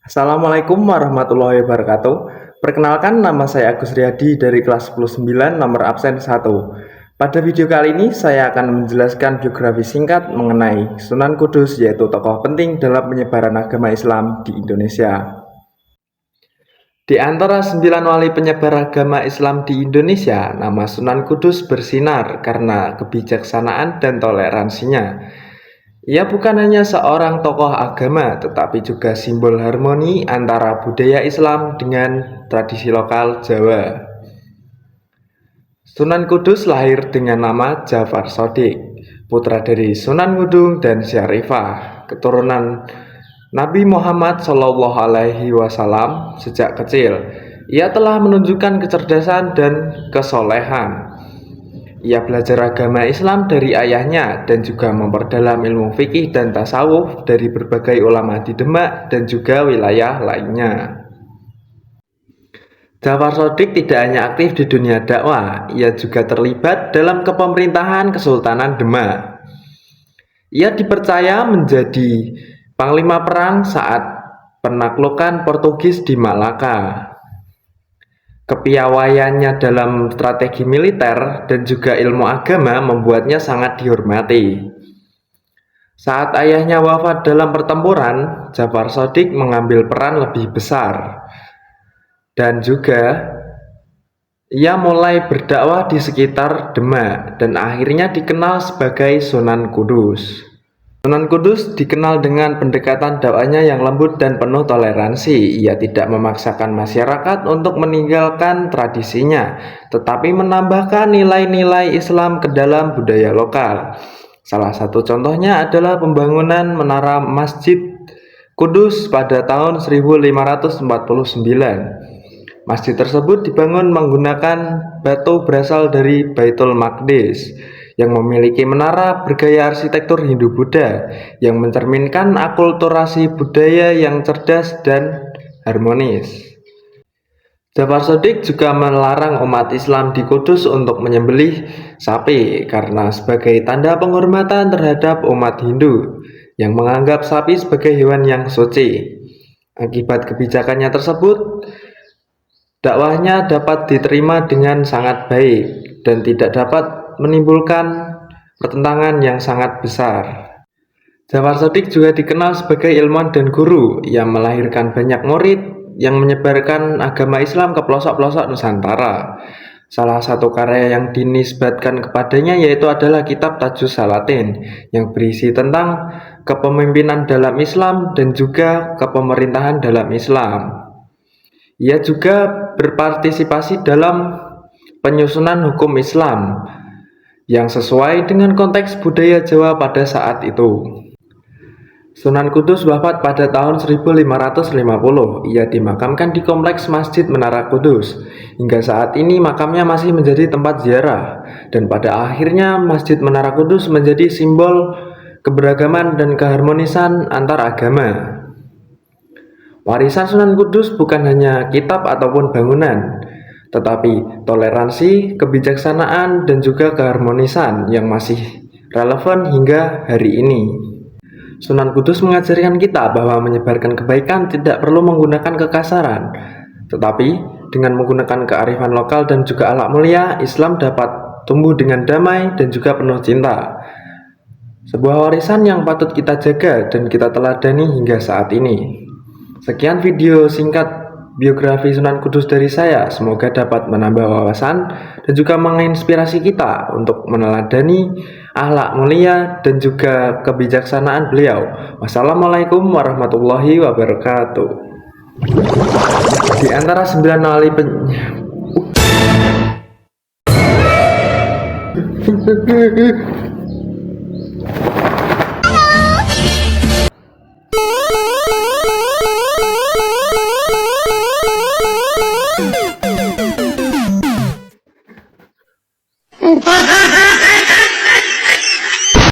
Assalamualaikum warahmatullahi wabarakatuh. Perkenalkan, nama saya Agus Riyadi dari kelas 10-9 nomor absen 1. Pada video kali ini saya akan menjelaskan biografi singkat mengenai Sunan Kudus, yaitu tokoh penting dalam penyebaran agama Islam di Indonesia. Di antara 9 wali penyebar agama Islam di Indonesia, nama Sunan Kudus bersinar karena kebijaksanaan dan toleransinya. Ia bukan hanya seorang tokoh agama, tetapi juga simbol harmoni antara budaya Islam dengan tradisi lokal Jawa. Sunan Kudus lahir dengan nama Jafar Shodiq, putra dari Sunan Ngudung dan Syarifah, keturunan Nabi Muhammad SAW. Sejak kecil, ia telah menunjukkan kecerdasan dan kesolehan. Ia belajar agama Islam dari ayahnya dan juga memperdalam ilmu fikih dan tasawuf dari berbagai ulama di Demak dan juga wilayah lainnya. Jafar Shodiq tidak hanya aktif di dunia dakwah, ia juga terlibat dalam kepemerintahan Kesultanan Demak. Ia dipercaya menjadi panglima perang saat penaklukan Portugis di Malaka. Kepiawaiannya dalam strategi militer dan juga ilmu agama membuatnya sangat dihormati. Saat ayahnya wafat dalam pertempuran, Jafar Shodiq mengambil peran lebih besar. Dan juga ia mulai berdakwah di sekitar Demak dan akhirnya dikenal sebagai Sunan Kudus. Sunan Kudus dikenal dengan pendekatan dakwahnya yang lembut dan penuh toleransi. Ia tidak memaksakan masyarakat untuk meninggalkan tradisinya, tetapi menambahkan nilai-nilai Islam ke dalam budaya lokal. Salah satu contohnya adalah pembangunan Menara Masjid Kudus pada tahun 1549. Masjid tersebut dibangun menggunakan batu berasal dari Baitul Maqdis, yang memiliki menara bergaya arsitektur Hindu-Buddha yang mencerminkan akulturasi budaya yang cerdas dan harmonis. Jafar Shodiq juga melarang umat Islam di Kudus untuk menyembelih sapi karena sebagai tanda penghormatan terhadap umat Hindu yang menganggap sapi sebagai hewan yang suci. Akibat kebijakannya tersebut, dakwahnya dapat diterima dengan sangat baik dan tidak dapat menimbulkan pertentangan yang sangat besar. Jafar Shodiq juga dikenal sebagai ilmuwan dan guru yang melahirkan banyak murid yang menyebarkan agama Islam ke pelosok-pelosok Nusantara. Salah satu karya yang dinisbatkan kepadanya yaitu adalah kitab Tajus Salatin yang berisi tentang kepemimpinan dalam Islam dan juga kepemerintahan dalam Islam. Ia juga berpartisipasi dalam penyusunan hukum Islam yang sesuai dengan konteks budaya Jawa pada saat itu. Sunan Kudus wafat pada tahun 1550. Ia dimakamkan di kompleks Masjid Menara Kudus. Hingga saat ini makamnya masih menjadi tempat ziarah, dan pada akhirnya Masjid Menara Kudus menjadi simbol keberagaman dan keharmonisan antar agama. Warisan Sunan Kudus bukan hanya kitab ataupun bangunan, tetapi toleransi, kebijaksanaan, dan juga keharmonisan yang masih relevan hingga hari ini. Sunan Kudus mengajarkan kita bahwa menyebarkan kebaikan tidak perlu menggunakan kekasaran, tetapi dengan menggunakan kearifan lokal dan juga akhlak mulia, Islam dapat tumbuh dengan damai dan juga penuh cinta. Sebuah warisan yang patut kita jaga dan kita teladani hingga saat ini. Sekian video singkat biografi Sunan Kudus dari saya, semoga dapat menambah wawasan dan juga menginspirasi kita untuk meneladani akhlak mulia dan juga kebijaksanaan beliau. Wassalamualaikum warahmatullahi wabarakatuh. Di antara 9 wali